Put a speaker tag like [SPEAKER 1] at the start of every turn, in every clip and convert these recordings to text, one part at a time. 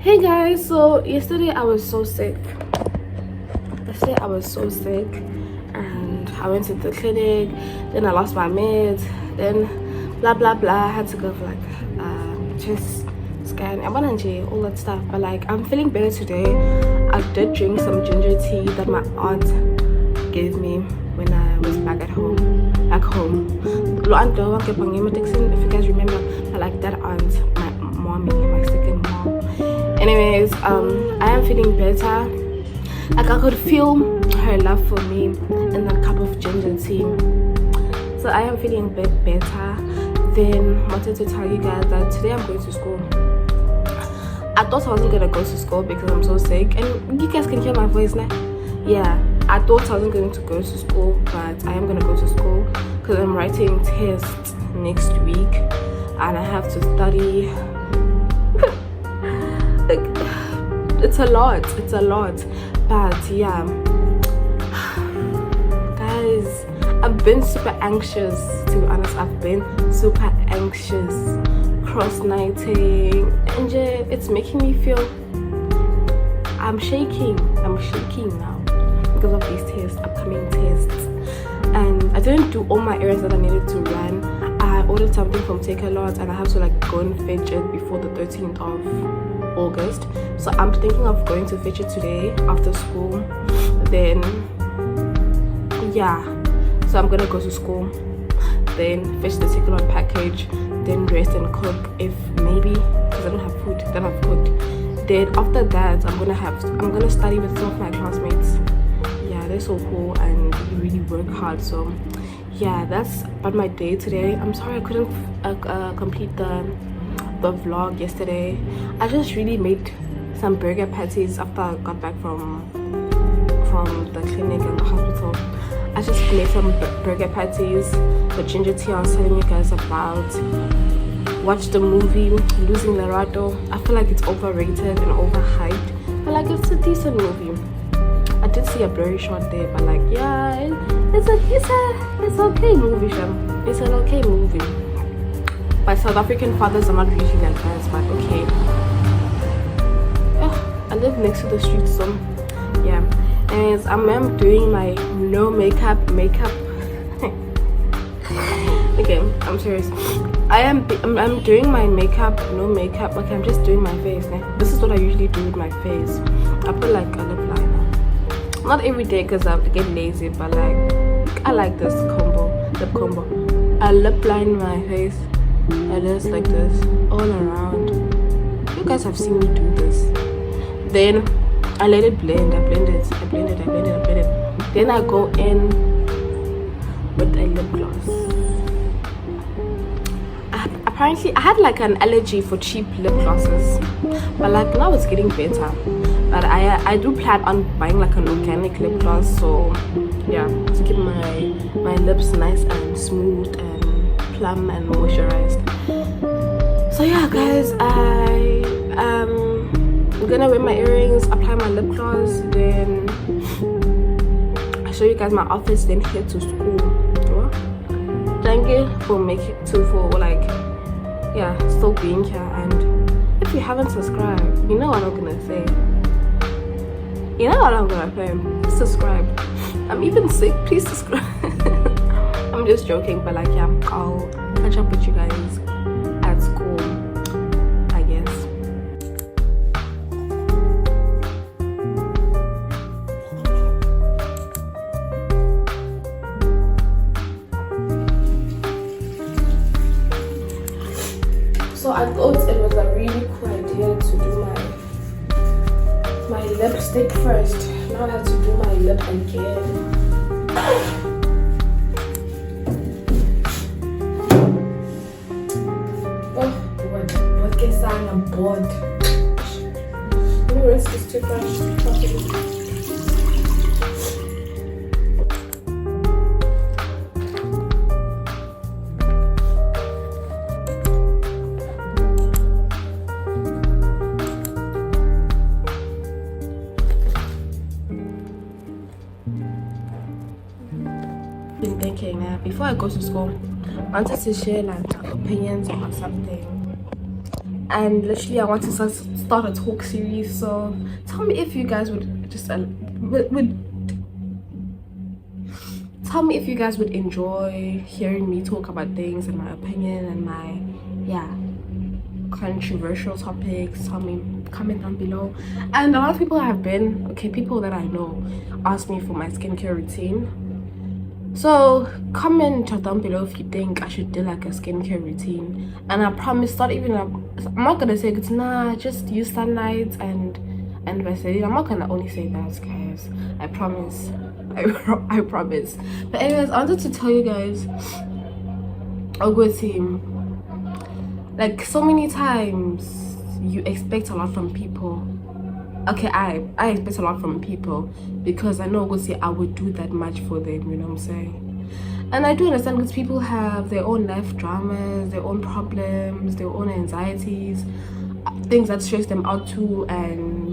[SPEAKER 1] Hey guys, so yesterday I was so sick. And I went to the clinic, then I lost my meds, then blah blah blah. I had to go for like chest scan, all that stuff. But like I'm feeling better today. I did drink some ginger tea that my aunt gave me when I was back home. If you guys remember, I like that aunt, my mommy, my second mom. Anyways, I am feeling better. Like I could feel her love for me in that cup of ginger tea. So I am feeling a bit better. Then I wanted to tell you guys that today I'm going to school. I thought I wasn't gonna go to school because I'm so sick, and you guys can hear my voice now. Yeah, I thought I wasn't going to go to school, but I am gonna go to school because I'm writing tests next week and I have to study. Like, it's a lot, but yeah, guys, I've been super anxious, to be honest. I've been super anxious, cross-nighting, and it's making me feel I'm shaking now because of these tests, upcoming tests. And I didn't do all my errands that I needed to run. I ordered something from Takealot and I have to like go and fetch it before the 13th of August. So I'm thinking of going to fetch it today after school. Then yeah, so I'm gonna go to school, then fetch the Takealot package, then rest and cook if maybe, because I don't have food. Then I've cooked. Then after that I'm gonna study with some of my classmates. Yeah, they're so cool and really work hard. So yeah, that's about my day today. I'm sorry I couldn't complete the vlog yesterday. I just really made some burger patties after I got back from the clinic and the hospital. I just made some burger patties, the ginger tea I was telling you guys about. Watched the movie Losing Lerato. I feel like it's overrated and overhyped, but like it's a decent movie. I did see a blurry shot there, but like yeah, it's okay movie, Sham. It's an okay movie. But South African fathers are not really like that, but okay. I live next to the street, so yeah. And I'm doing my no makeup. Okay, I'm serious. I'm doing my makeup, no makeup. Okay, I'm just doing my face. This is what I usually do with my face. I put like a lip liner. Not every day because I have to get lazy, but like I like this lip combo. I lip line my face. I just like this all around. You guys have seen me do this. Then I let it blend. I blend it. I blend it. I blend it. I blend it. Then I go in with a lip gloss. Apparently, I had like an allergy for cheap lip glosses, but like now it's getting better. But I do plan on buying like an organic lip gloss, so yeah, to keep my lips nice and smooth and plump and moisturized. So yeah, guys, I'm gonna wear my earrings, apply my lip gloss, then I'll show you guys my outfits, then head to school. Thank you for still being here. And if you haven't subscribed, you know what I'm gonna say. You know what I'm gonna say. Subscribe. I'm even sick. Please subscribe. I'm just joking, but like yeah, I'll catch up with you guys at school, I guess. So I thought it was a really cool idea to do my lipstick first. Now I have to do my lip again. What gets on a board? Let me rinse this toothbrush properly. Been thinking that before I go to school, I wanted to share like opinions about something, and literally I want to start a talk series. So tell me if you guys would just tell me if you guys would enjoy hearing me talk about things and my opinion and my controversial topics. Tell me, comment down below. And a lot of people people that I know ask me for my skincare routine. So comment down below if you think I should do like a skincare routine. And I promise, I'm not gonna say it's nah, just use sunlight and Vaseline. I'm not gonna only say that, guys. I promise. I promise. But anyways, I wanted to tell you guys a good team. Like so many times you expect a lot from people. Okay, I expect a lot from people because I know I would do that much for them, you know what I'm saying? And I do understand because people have their own life dramas, their own problems, their own anxieties, things that stress them out too, and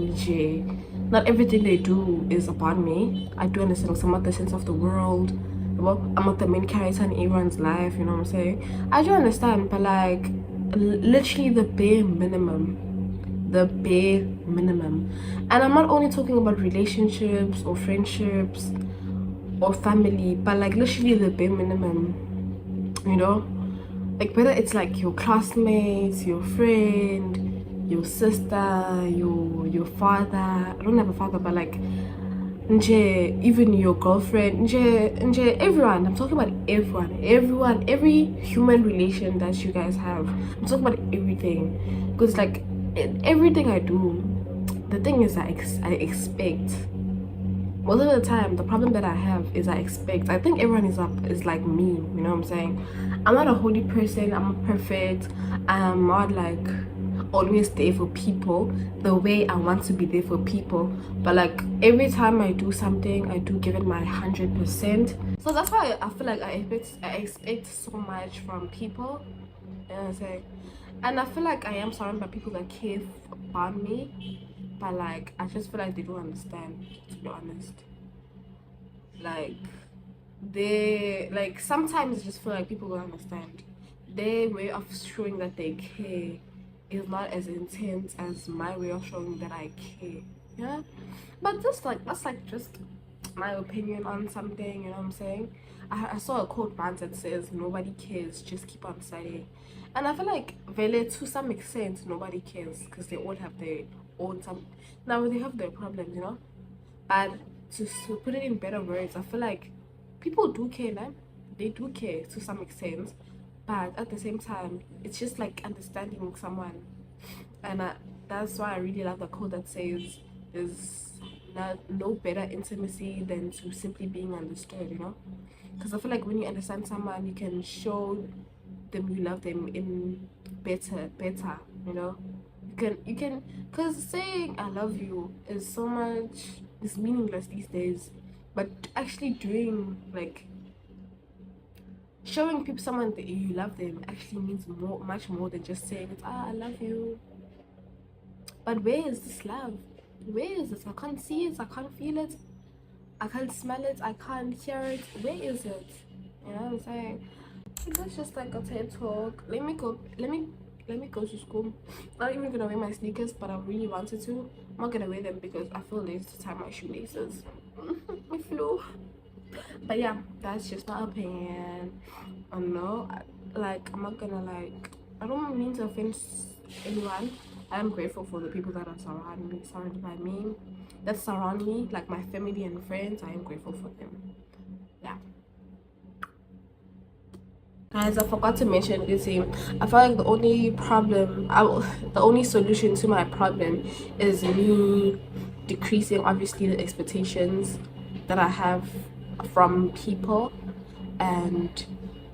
[SPEAKER 1] not everything they do is about me. I do understand I'm not the sense of the world. I'm not the main character in everyone's life, you know what I'm saying? I do understand, but like literally the bare minimum. And I'm not only talking about relationships or friendships or family, but like literally the bare minimum, you know, like whether it's like your classmates, your friend, your sister, your father. I don't have a father, but like even your girlfriend, everyone. I'm talking about everyone, every human relation that you guys have. I'm talking about everything, because like everything I do, the thing is I expect. Most of the time, the problem that I have is I expect. I think everyone is like me, you know what I'm saying? I'm not a holy person, I'm not perfect, I'm not like always there for people the way I want to be there for people, but like every time I do something, I do give it my 100%. So that's why I feel like I expect so much from people, you know what I'm saying? And I feel like I am surrounded by people that care about me, but like I just feel like they don't understand, to be honest. Like they like sometimes I just feel like people don't understand. Their way of showing that they care is not as intense as my way of showing that I care. Yeah, but just like that's like just my opinion on something, you know what I'm saying? I saw a quote once that says nobody cares, just keep on studying. And I feel like really to some extent nobody cares because they all have their own now they have their problems, you know. But to put it in better words, I feel like people do care, man. they do care to some extent, but at the same time, it's just like understanding someone. And that's why I really love the quote that says there's no better intimacy than to simply being understood, you know? Because I feel like when you understand someone, you can show them you love them in better, you know? You can, because saying I love you is meaningless these days, but actually doing, like, showing people someone that you love them actually means much more than just saying it's, I love you. But where is this love? Where is it? I can't see it, I can't feel it, I can't smell it, I can't hear it. Where is it? You know what I'm saying? That's just like a TED talk. Let me go to school. Not even gonna wear my sneakers, but I really wanted to. I'm not gonna wear them because I feel lazy to tie my shoelaces. My flu. But yeah, that's just my opinion. I know, I'm not gonna I don't mean to offend anyone. I am grateful for the people that are surrounded by me, that surround me, like my family and friends. I am grateful for them. Yeah. Guys, I forgot to mention this thing. I feel like the only solution to my problem is me decreasing, obviously, the expectations that I have from people, and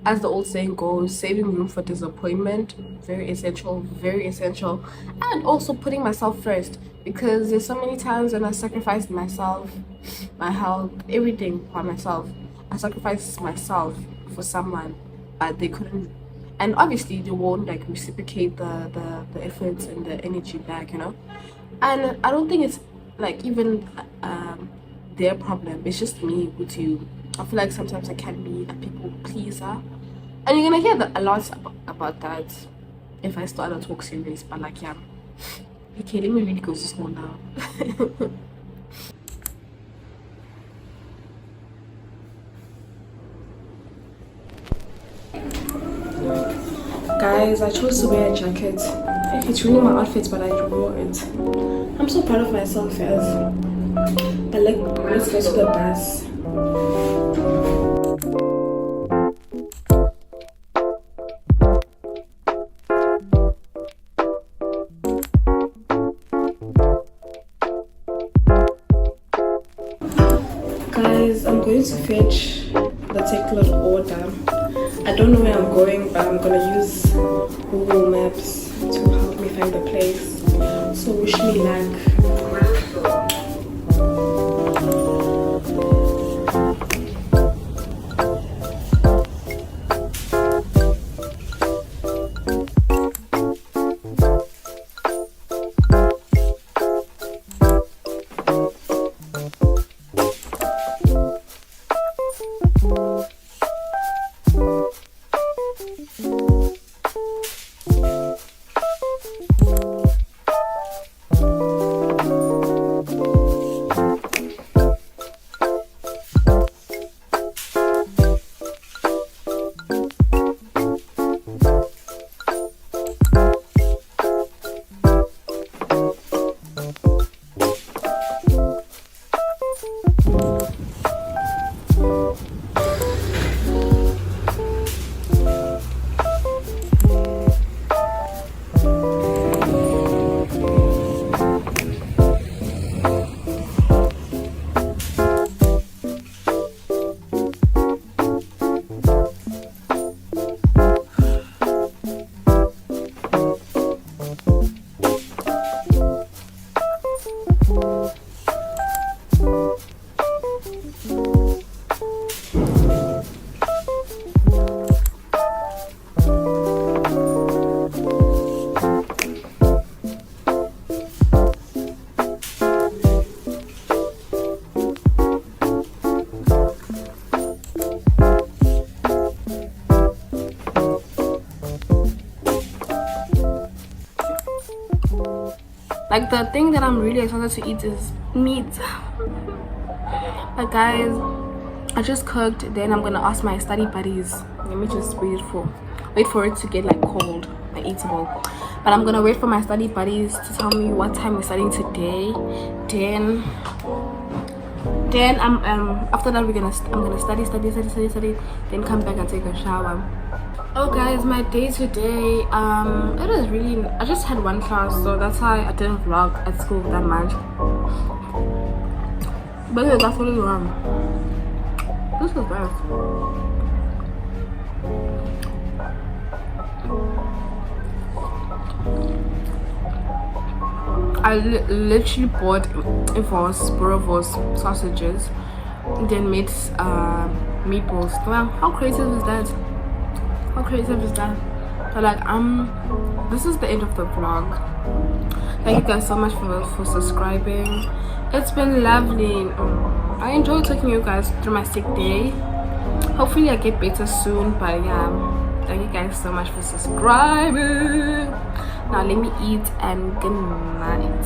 [SPEAKER 1] as the old saying goes, saving room for disappointment. Very essential, very essential. And also putting myself first, because there's so many times when I sacrificed myself, my health, everything for myself. I sacrificed myself for someone, but they couldn't, and obviously they won't reciprocate the efforts and the energy back, you know. And I don't think it's even their problem. It's just me with you. I feel like sometimes I can be a people pleaser, and you're gonna hear a lot about that if I start to talk serious. But yeah, okay, let me really go to school now. Guys, I chose to wear a jacket. It's really my outfit, but I wore it. I'm so proud of myself, guys. But let's go to the bus. Guys, I'm going to fetch the Takealot order. I don't know where I'm going, but I'm gonna use Google Maps to help me find the place. So wish me luck. The thing that I'm really excited to eat is meat. But guys, I just cooked. Then I'm gonna ask my study buddies. Let me just wait for it to get cold and eatable. But I'm gonna wait for my study buddies to tell me what time we're studying today. Then after that I'm gonna study, then come back and take a shower. Oh guys, my day today, it was really, I just had one class, so that's why I didn't vlog at school that much. But it's absolutely wrong. This is best. I literally bought Borovos sausages, then made meatballs. Wow, how creative is that? How creative is that? But like this is the end of the vlog. Thank you guys so much for subscribing. It's been lovely. I enjoyed taking you guys through my sick day. Hopefully I get better soon, but yeah, thank you guys so much for subscribing. Now let me eat and good night.